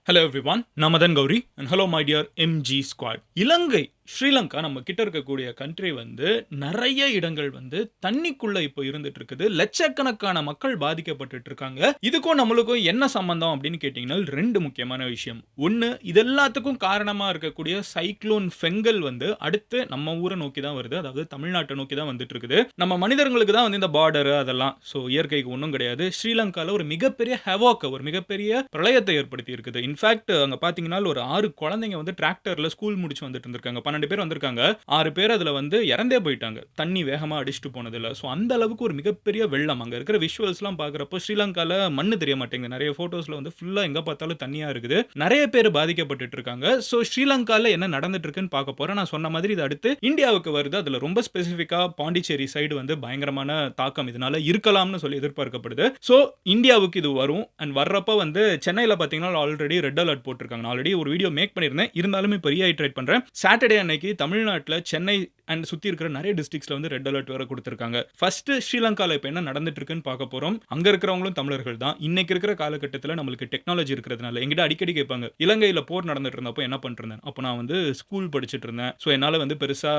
Hello everyone, Namadan Gauri and hello my dear MG squad. இலங்கை ஸ்ரீலங்கா நம்ம கிட்ட இருக்கக்கூடிய country வந்து நிறைய இடங்கள் வந்து தண்ணிக்குள்ள இப்போ இருந்துட்டு இருக்குது. லட்சக்கணக்கான மக்கள் பாதிக்கப்பட்டுட்டு இருக்காங்க. இதுக்கும் நம்மளுக்கும் என்ன சம்பந்தம் அப்படின்னு கேட்டீங்கன்னா ரெண்டு முக்கியமான விஷயம். ஒன்னு, இது எல்லாத்துக்கும் காரணமா இருக்கக்கூடிய சைக்ளோன் ஃபெங்கல் வந்து அடுத்து நம்ம ஊரை நோக்கி தான் வருது. அதாவது தமிழ்நாட்டை நோக்கி தான் வந்துட்டு இருக்குது. நம்ம மனிதர்களுக்கு தான் வந்து இந்த பார்டர் அதெல்லாம் ஸோ இயற்கைக்கு ஒன்றும் கிடையாது. ஸ்ரீலங்காவில் ஒரு மிகப்பெரிய ஹெவாக்க ஒரு மிகப்பெரிய பிரளயத்தை ஏற்படுத்தி இருக்குது. இன்ஃபேக்ட் அங்கே பார்த்தீங்கன்னா ஒரு 6 குழந்தைங்க வந்து டிராக்டர்ல ஸ்கூல் முடிச்சு வந்துட்டு இருந்திருக்காங்க. 12 பேர் வந்திருக்காங்க. 6 பேர் அதுல வந்து இறந்தே போயிட்டாங்க. தண்ணி வேகமா அடிச்சுட்டு போனதுல. ஸோ அந்த அளவுக்கு ஒரு மிகப்பெரிய வெள்ளம். அங்க இருக்கிற விஷுவல்ஸ்லாம் பார்க்குறப்போ ஸ்ரீலங்கால மண்ணு தெரிய மாட்டேங்குது. நிறைய ஃபோட்டோஸ்ல வந்து ஃபுல்லா எங்க பார்த்தாலும் தண்ணியா இருக்குது. நிறைய பேர் பாதிக்கப்பட்டு இருக்காங்க. ஸோ ஸ்ரீலங்கால என்ன நடந்துட்டு இருக்குன்னு பார்க்க போறேன். நான் சொன்ன மாதிரி இது அடுத்து இந்தியாவுக்கு வருது. அதுல ரொம்ப ஸ்பெசிஃபிக்கா பாண்டிச்சேரி சைடு வந்து பயங்கரமான தாக்கம் இதனால இருக்கலாம்னு சொல்லி எதிர்பார்க்கப்படுது. ஸோ இந்தியாவுக்கு இது வரும். அண்ட் வர்றப்ப வந்து சென்னையில் பார்த்தீங்கன்னா ஆல்ரெடி ரெட் அலர்ட் போட்டிருக்காங்க. நான் ஆல்ரெடி ஒரு வீடியோ மேக் பண்ணியிருந்தேன். இருந்தாலும் இப்போ ரீஹைட்ரேட் பண்றேன். சாட்டர்டே அன்னைக்கு தமிழ்நாட்டில் சென்னை அண்ட் சுற்றி இருக்கிற நிறைய டிஸ்ட்ரிக்ட்ஸ்ல வந்து ரெட் அலர்ட் வேற கொடுத்துருக்காங்க. ஃபர்ஸ்ட் ஸ்ரீலங்காவில் இப்போ என்ன நடந்துட்டு இருக்குன்னு பார்க்க போறோம். அங்க இருக்கிறவங்களும் தமிழர்கள் தான். இன்னைக்கு இருக்கிற காலகட்டத்தில் நம்மளுக்கு டெக்னாலஜி இருக்கிறதுனால எங்கிட்ட அடிக்கடி கேட்பாங்க, இலங்கையில் போர் நடந்துட்டு இருந்தப்போ என்ன பண்ணிட்டு இருந்தேன். அப்போ நான் வந்து ஸ்கூல் படிச்சுட்டு இருந்தேன். ஸோ என்னால் வந்து பெருசா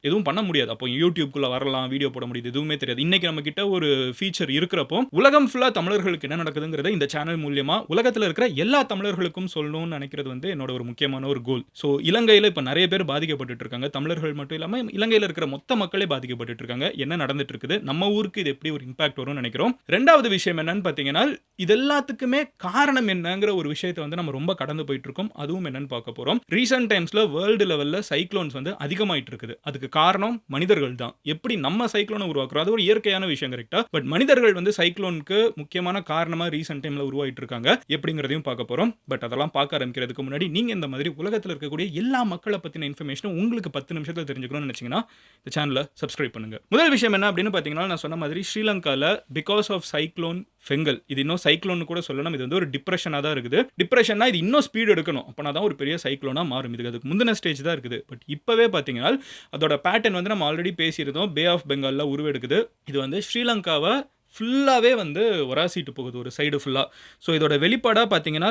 எதுவும் பண்ண முடியாது. அப்போ யூடியூப்குள்ள வரலாம், வீடியோ போட முடியுது, எதுவுமே தெரியாது. இன்னைக்கு நம்ம கிட்ட ஒரு ஃபீச்சர் இருக்கிறப்போ உலகம் ஃபுல்லா தமிழர்களுக்கு என்ன நடக்குதுங்கிறத இந்த சேனல் மூலியமா உலகத்தில் இருக்கிற எல்லா தமிழர்களுக்கும் சொல்லணும்னு நினைக்கிறது வந்து என்னோட ஒரு முக்கியமான ஒரு கோல். ஸோ இலங்கையில் இப்போ நிறைய பேர் பாதிக்கப்பட்டு இருக்காங்க. தமிழர்கள் மட்டும் இல்லாமல் இலங்கையில் இருக்கிற மொத்த மக்களே பாதிக்கப்பட்டு இருக்காங்க. என்ன நடந்துட்டு இருக்குது, நம்ம ஊருக்கு இது எப்படி ஒரு இம்பாக்ட் வரும்னு நினைக்கிறோம். ரெண்டாவது விஷயம் என்னன்னு பார்த்தீங்கன்னா, இது எல்லாத்துக்குமே காரணம் என்னங்கிற ஒரு விஷயத்தை வந்து நம்ம ரொம்ப கடந்து போயிட்டு இருக்கோம். அதுவும் என்னன்னு பார்க்க போறோம். ரீசென்ட் டைம்ஸ்ல வேர்ல்டு லெவல்ல சைக்ளோன்ஸ் வந்து அதிகமாயிட்டு இருக்குது. அதுக்கு காரணம் மனிதர்கள் தான். எப்படி நம்ம சைக்ளோனை உருவாக்குறோம், அது ஒரு இயற்கையான விஷயம் கரெக்டா. பட் மனிதர்கள் வந்து சைக்ளோனுக்கு முக்கியமான காரணமா ரீசென்ட் டைம்ல உருவாயிட்டு இருக்காங்க. எப்படிங்கிறதையும் பார்க்க போறோம். பட் அதெல்லாம் பார்க்க ஆரம்பிக்கிறதுக்கு முன்னாடி நீங்க இந்த மாதிரி உலகத்தில் இருக்கக்கூடிய எல்லா மக்களை பத்தின இன்ஃபர்மேஷன் உங்களுக்கு 10 நிமிஷத்துல தெரிஞ்சுக்கணும்னு நினைச்சீங்கன்னா இந்த சேனலை சப்ஸ்கிரைப் பண்ணுங்க. முதல் விஷயம் என்ன அப்படின்னு பார்த்தீங்கன்னா, நான் சொன்ன மாதிரி ஸ்ரீலங்கால பிகாஸ் ஆஃப் சைக்ளோன் ஃபெங்கல், இது இன்னும் சைக்ளோன் கூட சொல்லணும். இது வந்து ஒரு டிப்ரெஷனாக தான் இருக்குது. டிப்ரெஷன்னா இது இன்னும் ஸ்பீடு எடுக்கணும். அப்போனா தான் ஒரு பெரிய சைக்ளோனா மாறும். இதுக்கு அதுக்கு முந்தின ஸ்டேஜ் தான் இருக்குது. பட் இப்போவே பார்த்தீங்கன்னா அதோட பேட்டர்ன் வந்து நம்ம ஆல்ரெடி பேசியிருந்தோம். பே ஆஃப் பெங்காலில் உருவெடுக்குது. இது வந்து ஸ்ரீலங்காவை ஃபுல்லாகவே வந்து ஒராசிட்டு போகுது ஒரு சைடு ஃபுல்லாக. ஸோ இதோட வெளிப்பாடாக பார்த்தீங்கன்னா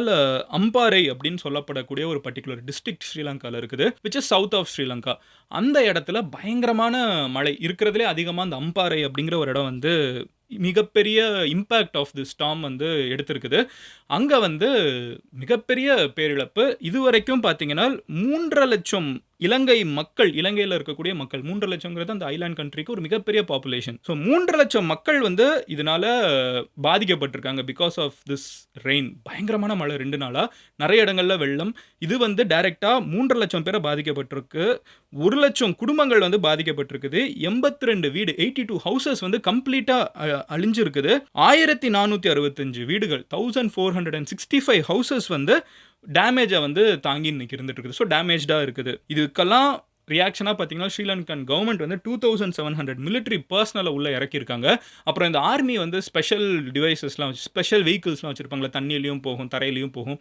அம்பாறை அப்படின்னு சொல்லப்படக்கூடிய ஒரு பர்டிகுலர் டிஸ்ட்ரிக்ட் ஸ்ரீலங்காவில் இருக்குது, which is south of Sri Lanka. அந்த இடத்துல பயங்கரமான மழை இருக்கிறதுலே அதிகமாக அந்த அம்பாறை அப்படிங்கிற ஒரு இடம் வந்து மிகப்பெரிய இம்பேக்ட் ஆஃப் தி ஸ்டார்ம் வந்து எடுத்திருக்குது. அங்கே வந்து மிகப்பெரிய பேரிழப்பு. இதுவரைக்கும் பார்த்தீங்கன்னா 3.5 லட்சம் இலங்கை மக்கள், இலங்கையில் இருக்கக்கூடிய மக்கள் 3.5 லட்சங்கிறது அந்த ஐலாண்ட் கண்ட்ரிக்கு ஒரு மிகப்பெரிய பாப்புலேஷன். ஸோ 3.5 லட்சம் மக்கள் வந்து இதனால பாதிக்கப்பட்டிருக்காங்க. பிகாஸ் ஆஃப் திஸ் ரெயின், பயங்கரமான மழை 2 நாளாக நிறைய இடங்கள்ல வெள்ளம். இது வந்து டைரக்டா 3.5 லட்சம் பேரை பாதிக்கப்பட்டிருக்கு. 1 லட்சம் குடும்பங்கள் வந்து பாதிக்கப்பட்டிருக்குது. 82 வீடு, 82 ஹவுசஸ் வந்து கம்ப்ளீட்டா அழிஞ்சிருக்குது. 1465 வீடுகள், 1465 ஹவுசஸ் வந்து டேமேஜை வந்து தாங்கி இன்னைக்கு இருந்துட்டு இருக்குது. ஸோ டேமேஜ்டாக இருக்குது. இதுக்கெல்லாம் ரியாக்ஷனாக பார்த்தீங்கன்னா ஸ்ரீலங்கன் கவர்மெண்ட் வந்து 2700 மிலிட்ரி பர்சனலை உள்ள இறக்கியிருக்காங்க. அப்புறம் இந்த ஆர்மி வந்து ஸ்பெஷல் டிவைசஸ்லாம் வச்சு, ஸ்பெஷல் வெஹிக்கிள்ஸ்லாம் வச்சுருப்பாங்களா, தண்ணியிலையும் போகும் தரையிலையும் போகும்,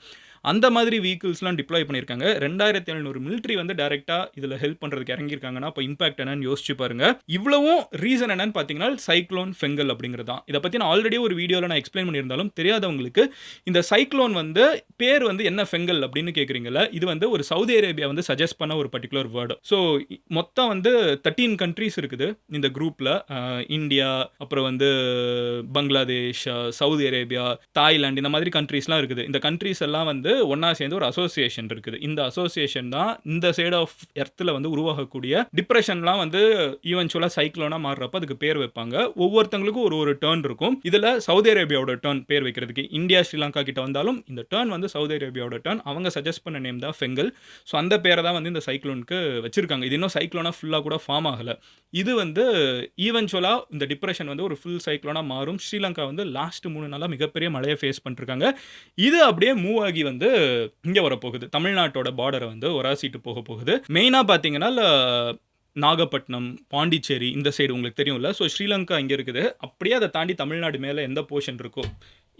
அந்த மாதிரி வெஹிக்கிள்ஸ்லாம் டிப்ளாய் பண்ணியிருக்காங்க. 2700 மிலிட்ரி வந்து டைரெக்டாக இதில் ஹெல்ப் பண்ணுறதுக்கு இறங்கியிருக்காங்கன்னா அப்போ இம்பாக்ட் என்னன்னு யோசிச்சு பாருங்க. இவ்வளவும் ரீசன் என்னன்னு பார்த்தீங்கன்னா சைக்ளோன் ஃபெங்கல் அப்படிங்கிறது தான். இதை பற்றி நான் ஆல்ரெடி ஒரு வீடியோவில் நான் எக்ஸ்பிளைன் பண்ணியிருந்தாலும் தெரியாதவங்களுக்கு, இந்த சைக்ளோன் வந்து பேர் வந்து என்ன ஃபெங்கல் அப்படின்னு கேட்குறீங்களா, இது வந்து ஒரு சவுதி அரேபியா வந்து சஜஸ்ட் பண்ண ஒரு பர்டிகுலர் வேர்டு. ஸோ மொத்தம் வந்து 13 கண்ட்ரீஸ் இருக்குது இந்த குரூப்பில். இந்தியா, அப்புறம் வந்து பங்களாதேஷ், சவுதி அரேபியா, தாய்லாந்து, இந்த மாதிரி கண்ட்ரீஸ்லாம் இருக்குது. இந்த கண்ட்ரீஸ் எல்லாம் வந்து ஒன்னா சேர்ந்து ஒரு அசோசியேஷன் இருக்குது. இந்த அசோசியேஷன் தான் இந்த சைடு ஆஃப் எர்த்தில் வந்து உருவாகக்கூடிய டிப்ரெஷன்லாம் வந்து ஈவென்ச்சுவலாக சைக்ளோனா மாறுறப்ப அதுக்கு பேர் வைப்பாங்க. ஒவ்வொருத்தங்களுக்கும் ஒரு டேர்ன் இருக்கும். இதில் சவுதி அரேபியாவோட டேர்ன் பேர் வைக்கிறதுக்கு, இந்தியா ஸ்ரீலங்கா கிட்ட வந்தாலும் இந்த டேர்ன் வந்து சவுதி அரேபியாவோட டேர்ன். அவங்க சஜஸ்ட் பண்ண நேம் தான் ஃபெங்கல். ஸோ அந்த பேரை தான் வந்து இந்த சைக்ளோனுக்கு வச்சிருக்காங்க. இது இன்னும் சைக்ளோனா ஃபுல்லாக கூட ஃபார்ம் ஆகலை. இது வந்து ஈவென்ச்சுவலாக இந்த டிப்ரெஷன் வந்து ஒரு ஃபுல் சைக்ளோனா மாறும். ஸ்ரீலங்கா வந்து லாஸ்ட் 3 நாளாக மிகப்பெரிய மழையை ஃபேஸ் பண்ணிருக்காங்க. இது அப்படியே மூவ் ஆகி வந்து இங்கே வரப்போகுது. தமிழ்நாட்டோட பார்டரை வந்து ஒராசிட்டு போக போகுது. மெயினாக பார்த்தீங்கன்னா நாகப்பட்டினம், பாண்டிச்சேரி இந்த சைடு உங்களுக்கு தெரியும்ல. ஸோ ஸ்ரீலங்கா இங்கே இருக்குது. அப்படியே அதை தாண்டி தமிழ்நாடு மேலே எந்த போர்ஷன் இருக்கோ,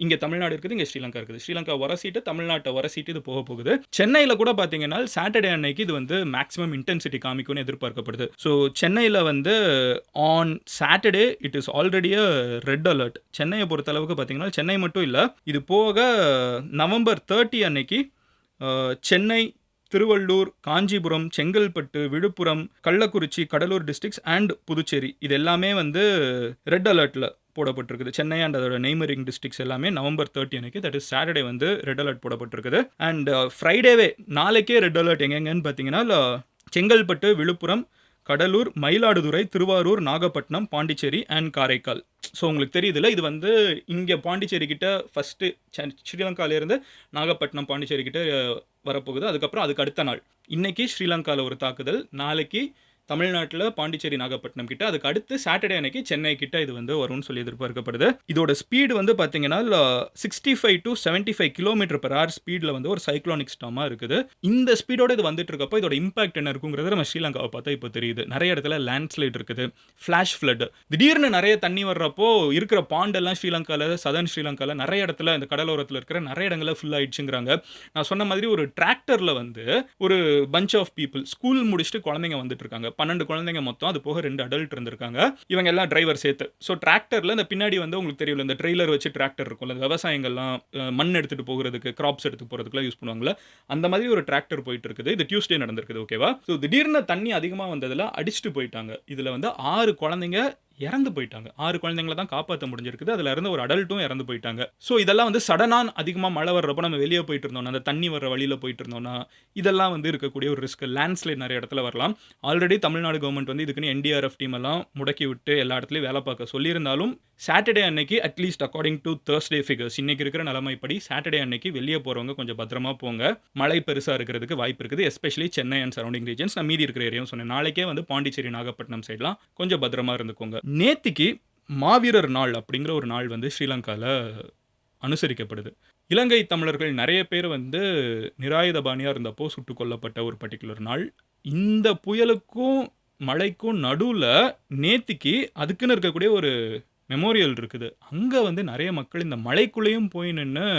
இங்க தமிழ்நாடு இருக்குது, இங்க ஸ்ரீலங்கா இருக்குது. ஸ்ரீலங்கா உரசிட்டு, தமிழ்நாட்ட உரசிட்டு இது போகுது. சென்னையில கூட பார்த்தீங்கன்னா, சாட்டர்டே அன்னைக்கு இது வந்து மேக்ஸிமம் இன்டென்சிட்டி காமிக்கும்னு எதிர்பார்க்கப்படுது. ஸோ சென்னையில வந்து on Saturday it is already a red alert. சென்னைய பொறுத்தளவுக்கு பார்த்தீங்கன்னா, சென்னை மட்டும் இல்ல. இது போக நவம்பர் 30 அன்னைக்கு சென்னை, திருவள்ளூர், காஞ்சிபுரம், செங்கல்பட்டு, விழுப்புரம், கள்ளக்குறிச்சி, கடலூர் டிஸ்ட்ரிக்ட்ஸ் அண்ட் புதுச்சேரி இது எல்லாமே வந்து ரெட் அலர்ட்ல போடப்பட்டிருக்குது. சென்னை அண்ட் அதோட நெய்பரிங் டிஸ்ட்ரிக்ட்ஸ் எல்லாமே நவம்பர் 30 அன்னைக்கு, தட் இஸ் சாட்டர்டே வந்து ரெட் அலர்ட் போடப்பட்டிருக்குது. அண்ட் ஃப்ரைடேவே நாளைக்கே ரெட் அலர்ட் எங்கெங்கன்னு பார்த்தீங்கன்னா, செங்கல்பட்டு, விழுப்புரம், கடலூர், மயிலாடுதுறை, திருவாரூர், நாகப்பட்டினம், பாண்டிச்சேரி அண்ட் காரைக்கால். ஸோ உங்களுக்கு தெரியுதுல்ல, இது வந்து இங்கே பாண்டிச்சேரி கிட்ட ஃபஸ்ட்டு ஸ்ரீலங்காவிலேருந்து நாகப்பட்டினம் பாண்டிச்சேரி கிட்ட வரப்போகுது. அதுக்கப்புறம் அதுக்கு அடுத்த நாள் இன்னைக்கு ஸ்ரீலங்காவில் ஒரு தாக்குதல், நாளைக்கு தமிழ்நாட்டில் பாண்டிச்சேரி, நாகப்பட்டினம் கிட்ட, அதுக்கு அடுத்து சாட்டர்டே அன்னைக்கு சென்னை கிட்ட இது வந்து வரும்னு சொல்லி எதிர்பார்க்கப்படுது. இதோட ஸ்பீடு வந்து பார்த்தீங்கன்னா 65 to 75 km/h ஸ்பீடில் வந்து ஒரு சைக்ளோனிக் ஸ்டாமாக இருக்குது. இந்த ஸ்பீடோட இது வந்துட்டு இருக்கப்போ இதோட இம்பாக்ட் என்ன இருக்குங்கிறது நம்ம ஸ்ரீலங்காவை பார்த்தா இப்போ தெரியுது. நிறைய இடத்துல லேண்ட்ஸ்லைட் இருக்குது, ஃப்ளாஷ் ஃப்ளட், திடீர்னு நிறைய தண்ணி வர்றப்போ இருக்கிற பாண்டெல்லாம் ஸ்ரீலங்காவில், சதர்ன் ஸ்ரீலங்காவில் நிறைய இடத்துல இந்த கடலோரத்தில் இருக்கிற நிறைய இடங்களில் ஃபுல் ஆயிடுச்சுங்கிறாங்க. நான் சொன்ன மாதிரி ஒரு டிராக்டரில் வந்து ஒரு பஞ்ச் ஆஃப் பீப்புள் ஸ்கூல் முடிச்சுட்டு குழந்தைங்க வந்துட்டு இருக்காங்க. 12 குழந்தைங்க மொத்தம், அது போக 2 அடல்ட் இருந்திருக்காங்க. இவங்க எல்லாம் டிரைவர் சேர்த்து. ஸோ டிராக்டரில் இந்த பின்னாடி வந்து உங்களுக்கு தெரியும், இந்த ட்ரெய்லர் வச்சு டிராக்டர் இருக்கும்ல, விவசாயங்கள்லாம் மண் எடுத்துகிட்டு போகிறதுக்கு, கிராப்ஸ் எடுத்து போகிறதுக்குலாம் யூஸ் பண்ணுவாங்கல்ல, அந்த மாதிரி ஒரு டிராக்டர் போயிட்டு இருக்குது. இது டியூஸ்டே நடந்திருக்குது, ஓகேவா? ஸோ திடீர்னு தண்ணி அதிகமாக வந்ததில் அடிச்சுட்டு போயிட்டாங்க. இதில் வந்து 6 குழந்தைங்க இறந்து போயிட்டாங்க. 6 குழந்தைங்களை தான் காப்பாற்ற முடிஞ்சிருக்குது. அதில் இருந்து ஒரு அடல்ட்டும் இறந்து போயிட்டாங்க. ஸோ இதெல்லாம் வந்து சடனாக அதிகமாக மழை வர்றப்போ நம்ம வெளியே போயிட்டு இருந்தோம்னா, அந்த தண்ணி வர்ற வழியில் போயிட்டு இருந்தோம்னா, இதெல்லாம் வந்து இருக்கக்கூடிய ஒரு ரிஸ்க். லேண்ட்ஸ்லைட் நிறைய இடத்துல வரலாம். ஆல்ரெடி தமிழ்நாடு கவர்மெண்ட் வந்து இதுக்குன்னு என்டிஆர்எஃப் டீம் எல்லாம் முடக்கி விட்டு எல்லா இடத்துலையும் வேலை பார்க்க சொல்லியிருந்தாலும், சாட்டர்டே அன்னைக்கு at least according to Thursday figures, இன்னைக்கு இருக்கிற நிலைமைப்படி சாட்டர்டே அன்னைக்கு வெளியே போகிறவங்க கொஞ்சம் பத்திரமா போங்க. மழை பெருசாக இருக்கிறதுக்கு வாய்ப்பு இருக்குது, especially Chennai and surrounding regions. நான் மீதி இருக்கிற ஏரியாவும் சொன்னேன். நாளைக்கே வந்து பாண்டிச்சேரி, நாகப்பட்டினம் சைட்லாம் கொஞ்சம் பத்திரமா இருந்துக்கோங்க. நேத்திக்கு மாவீரர் நாள் அப்படிங்கிற ஒரு நாள் வந்து ஸ்ரீலங்காவில் அனுசரிக்கப்படுது. இலங்கை தமிழர்கள் நிறைய பேர் வந்து நிராயுதபாணியாக இருந்தப்போ சுட்டுக் கொல்லப்பட்ட ஒரு பர்டிகுலர் நாள். இந்த புயலுக்கும் மழைக்கும் நடுவில் நேத்திக்கு அதுக்குன்னு இருக்கக்கூடிய ஒரு மெமோரியல் இருக்குது. அங்கே வந்து நிறைய மக்கள் இந்த மழைக்குள்ளேயும் போய் நின்று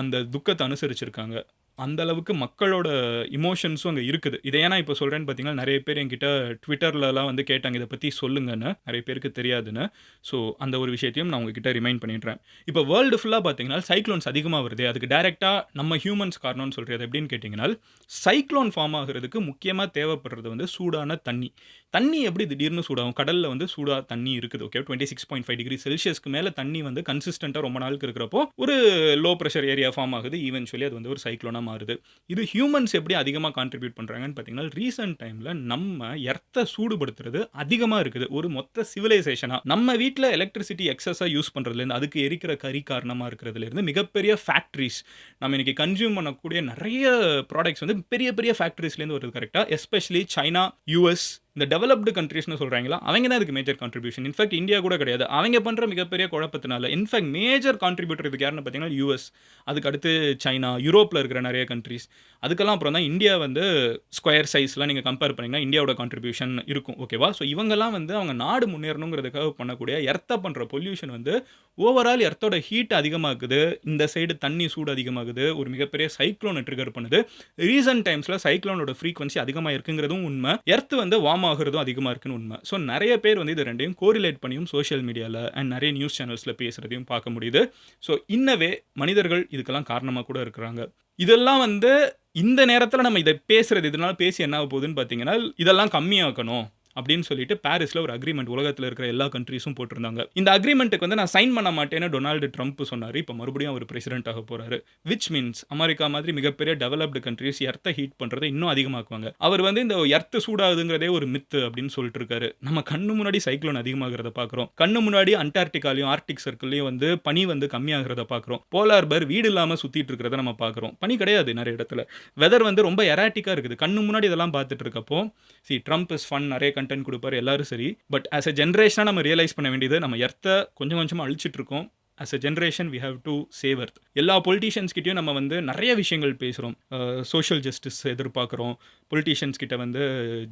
அந்த துக்கத்தை அனுசரிச்சிருக்காங்க. அந்த அளவுக்கு மக்களோட இமோஷன்ஸும் அங்கே இருக்குது. இதை ஏன்னா இப்போ சொல்கிறேன்னு பார்த்தீங்கன்னா, நிறைய பேர் என்கிட்ட ட்விட்டர்லலாம் வந்து கேட்டாங்க, இதை பற்றி சொல்லுங்கன்னு. நிறைய பேருக்கு தெரியாதுன்னு. ஸோ அந்த ஒரு விஷயத்தையும் நான் உங்ககிட்ட ரிமைண்ட் பண்ணிடுறேன். இப்போ வேர்ல்டு ஃபுல்லாக பார்த்தீங்கன்னா சைக்ளோன்ஸ் அதிகமாக வருது. அதுக்கு டைரெக்டாக நம்ம ஹியூமன்ஸ் காரணம்னு சொல்கிறது எப்படின்னு கேட்டிங்கன்னா, சைக்ளோன் ஃபார்ம் ஆகிறதுக்கு முக்கியமாக தேவைப்படுறது வந்து சூடான தண்ணி. தண்ணி எப்படி திடீர்னு சூடாகும்? கடலில் வந்து சூடாக தண்ணி இருக்குது, ஓகே, 26.5 டிகிரி செல்சியஸ்க்கு மேலே தண்ணி வந்து கன்சிஸ்டண்ட்டாக ரொம்ப நாளுக்கு இருக்கிறப்போ ஒரு லோ ப்ரெஷர் ஏரியா ஃபார்ம் ஆகுது. ஈவென்ச்சுவலி அது வந்து ஒரு சைக்ளோனாக மாறுது. இது ஹியூமன்ஸ் எப்படி அதிகமாக கான்ட்ரிபியூட் பண்ணுறாங்கன்னு பார்த்தீங்கன்னா, ரீசெண்ட் டைமில் நம்ம எர்த்தை சூடுபடுத்துறது அதிகமாக இருக்குது. ஒரு மொத்த சிவிலைசேஷனாக நம்ம வீட்டில் எலக்ட்ரிசிட்டி எக்ஸஸாக யூஸ் பண்ணுறதுலேருந்து, அதுக்கு எரிக்கிற கரி காரணமாக இருக்கிறதுலேருந்து, மிகப்பெரிய ஃபேக்ட்ரிஸ் நம்ம இன்றைக்கி கன்சியூம் பண்ணக்கூடிய நிறைய ப்ராடக்ட்ஸ் வந்து பெரிய பெரிய ஃபேக்ட்ரிஸ்லேருந்து வருது. கரெக்டாக, எஸ்பெஷலி சைனா, யூஎஸ், இந்த டெவலப்டு கண்ட்ரீஸ்னு சொல்கிறாங்களா, அவங்க தான் இதுக்கு மேஜர் கான்ட்ரிபியூஷன். இன்ஃபேக்ட் இந்தியா கூட கிடையாது. அவங்க பண்ணுற மிகப்பெரிய குழப்பத்தினால இன்ஃபேக்ட் மேஜர் கான்ட்ரிபியூட்டர் இதுக்கு யாருன்னு பார்த்தீங்கன்னா யூஎஸ், அதுக்கு அடுத்து சைனா, யூரோப்பில் இருக்கிற நிறைய கண்ட்ரீஸ். அதுக்கெல்லாம் அப்புறம் தான் இந்தியா வந்து ஸ்கொயர் சைஸ்லாம் நீங்கள் கம்பேர் பண்ணிங்கன்னா இந்தியாவோட கான்ட்ரிபியூஷன் இருக்கும், ஓகேவா? ஸோ இவங்கெல்லாம் வந்து அவங்க நாடு முன்னேறணுங்கிறதுக்காக பண்ணக்கூடிய எர்த்தை பண்ணுற பொல்யூஷன் வந்து ஓவரால் எர்த்தோட ஹீட் அதிகமாகுது. இந்த சைடு தண்ணி சூடு அதிகமாகுது. ஒரு மிகப்பெரிய சைக்ளோனை ட்ரிகர் பண்ணுது. ரீசன்ட் டைம்ஸில் சைக்ளோனோட ஃப்ரீக்வன்சி அதிகமாக இருக்குங்கிறதும் உண்மை. எர்த்து வந்து வார்ம் ஆகிறதும் அதிகமாக இருக்குன்னு உண்மை. ஸோ நிறைய பேர் வந்து இது ரெண்டையும் கோரிலேட் பண்ணியும் சோஷியல் மீடியாவில் அண்ட் நிறைய நியூஸ் சேனல்ஸில் பேசுகிறதையும் பார்க்க முடியுது. ஸோ இன்னவே மனிதர்கள் இதுக்கெல்லாம் காரணமாக கூட இருக்கிறாங்க. இதெல்லாம் வந்து இந்த நேரத்தில் நம்ம இதை பேசுகிறது, இதனால் பேசி என்ன ஆக போகுதுன்னு பார்த்தீங்கன்னா, இதெல்லாம் கம்மியாக்கணும் அப்படின்னு சொல்லிட்டு பாரிஸில் ஒரு அக்ரிமெண்ட் உலகத்தில் இருக்கிற எல்லா கண்ட்ரீஸும் போட்டிருந்தாங்க. இந்த அக்ரிமெண்ட்டுக்கு வந்து நான் சைன் பண்ண மாட்டேன்னு டொனால்டு ட்ரம்ப் சொன்னார். இப்போ மறுபடியும் அவர் பிரசிடென்ட் ஆக போகிறாரு. விச் மீன்ஸ் அமெரிக்கா மாதிரி மிகப்பெரிய டெவலப்டு கண்ட்ரீஸ் எர்த்தை ஹீட் பண்ணுறதை இன்னும் அதிகமாக்குவாங்க. அவர் வந்து இந்த எர்த்து சூடாகுதுங்கிறதே ஒரு மித்து அப்படின்னு சொல்லிட்டு இருக்காரு. நம்ம கண்ணு முன்னாடி சைக்ளோன் அதிகமாகிறத பார்க்குறோம். கண்ணு முன்னாடி அண்டார்டிகாலையும் ஆர்டிக் சர்க்கிள்லையும் வந்து பனி வந்து கம்மியாகிறத பார்க்குறோம். போலார் பேர் வீடு இல்லாமல் சுற்றிட்டு இருக்கிறத நம்ம பார்க்குறோம். பனி கிடையாது நிறைய இடத்துல. வெதர் வந்து ரொம்ப எராட்டிக்காக இருக்குது. கண்ணு முன்னாடி இதெல்லாம் பார்த்துட்டு இருக்கப்போ ட்ரம்ப் இஸ் ஃபன், நிறைய கண்டென்ட் கொடுப்பாரு, எல்லாரும் சரி. பட் ஆஸ் எ ஜென்ரேஷனாக நம்ம ரியலைஸ் பண்ண வேண்டியது, நம்ம எர்த்தை கொஞ்சம் கொஞ்சமாக அழிச்சிட்டு இருக்கோம். As a generation we have to save earth. எல்லா பொலிட்டீஷியன்ஸ் கிட்டயும் நம்ம வந்து நிறைய விஷயங்கள் பேசுகிறோம். சோஷியல் ஜஸ்டிஸ் எதிர்பார்க்குறோம். பொலிட்டீஷியன்ஸ் கிட்ட வந்து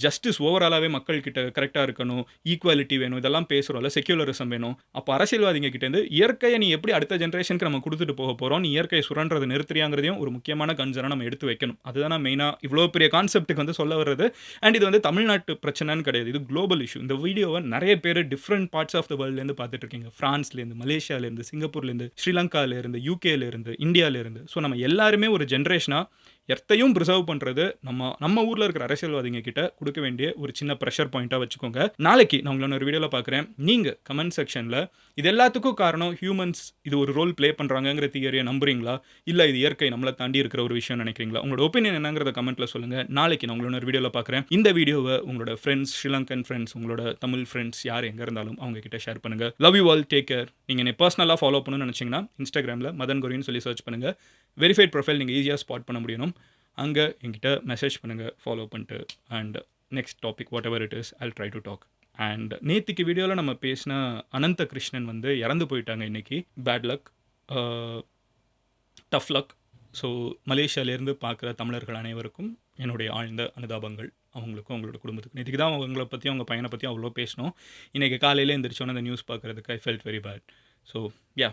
ஜஸ்டிஸ் ஓவராலாகவே மக்கள் கிட்ட கரெக்டாக இருக்கணும், ஈக்குவாலிட்டி வேணும், இதெல்லாம் பேசுகிறோம்ல, செக்யூலரிசம் வேணும். அப்போ அரசியல்வாதிங்க கிட்டேருந்து இயற்கையை நீ எப்படி அடுத்த ஜென்ரேஷனுக்கு நம்ம கொடுத்துட்டு போக போகிறோம், நீ இயற்கையை சுரன்றதை நிறுத்துறியாங்கிறதையும் ஒரு முக்கியமான கன்சர்னாக நம்ம எடுத்து வைக்கணும். அதுதான் மெயினாக இவ்வளோ பெரிய கான்செப்ட்டுக்கு வந்து சொல்ல வர்றது. அண்ட் இது வந்து தமிழ்நாட்டு பிரச்சனைன்னு கிடையாது, இது குளோபல் இஷ்யூ. இந்த வீடியோவை நிறைய பேர் டிஃப்ரெண்ட் பார்ட்ஸ் ஆஃப் த வேர்ல்ட்லேருந்து பார்த்துட்டு இருக்கீங்க. ஃப்ரான்ஸ்லேருந்து, மலேசியாவிலேருந்து, சிங்கப்பூர்லேருந்து, ஸ்ரீலங்காவிலேருந்து, யூகேலேருந்து, இந்தியாவிலேருந்து. ஸோ நம்ம எல்லாருமே ஒரு ஜென்ரேஷனாக எர்த்தையும் ப்ரிசர்வ் பண்ணுறது நம்ம ஊரில் இருக்கிற அரசியல்வாதிங்க கிட்ட கொடுக்க வேண்டிய ஒரு சின்ன ப்ரெஷர் பாயிண்ட்டாக வச்சுக்கோங்க. நாளைக்கு நான் உங்களை ஒரு வீடியோவில் பார்க்குறேன். நீங்கள் கமெண்ட் செக்ஷனில் இது எல்லாத்துக்கும் காரணம் ஹியூமன்ஸ் இது ஒரு ரோல் ப்ளே பண்ணுறாங்கிற தியரியை நம்புறீங்களா, இல்லை இது இயற்கை நம்மளை தாண்டி இருக்கிற ஒரு விஷயம் நினைக்கிறீங்களா? உங்களோட ஒப்பீனியன் என்னங்கிறத கமெண்ட்டில் சொல்லுங்கள். நாளைக்கு நான் உங்களோட ஒரு வீடியோவில் பார்க்குறேன். இந்த வீடியோவை உங்களோட ஃப்ரெண்ட்ஸ், ஸ்ரீலங்கன் ஃப்ரெண்ட்ஸ், உங்களோட தமிழ் ஃப்ரெண்ட்ஸ் யார் எங்கே இருந்தாலும் அவங்க கிட்ட ஷேர் பண்ணுங்கள். Love you all, take care. நீங்கள் என்னை பர்சனலாக ஃபாலோ பண்ணணும்னு நினச்சிங்கன்னா இன்ஸ்டாகிராமில் மதன் கௌரின்னு சொல்லி சர்ச் பண்ணுங்கள். வெரிஃபைட் ப்ரொஃபைல் நீங்கள் ஈஸியாக ஸ்பாட் பண்ண முடியணும். அங்கே என்கிட்ட மெசேஜ் பண்ணுங்கள், ஃபாலோ பண்ணிட்டு. And next topic whatever it is I'll try to talk. And நேற்றுக்கு வீடியோவில் நம்ம பேசின அனந்த கிருஷ்ணன் வந்து இறந்து போயிட்டாங்க இன்றைக்கி. Bad luck, tough luck. So மலேசியாவிலேருந்து பார்க்குற தமிழர்கள் அனைவருக்கும் என்னுடைய ஆழ்ந்த அனுதாபங்கள். அவங்களுக்கும் அவங்களோட குடும்பத்துக்கு. நேற்றுக்கு தான் அவங்கள பற்றி அவங்க பையனை பற்றி அவ்வளோ பேசணும். இன்றைக்கி காலையில் எழுந்திரிச்சோன்னே அந்த நியூஸ் பார்க்குறதுக்கு I felt very bad. So yeah.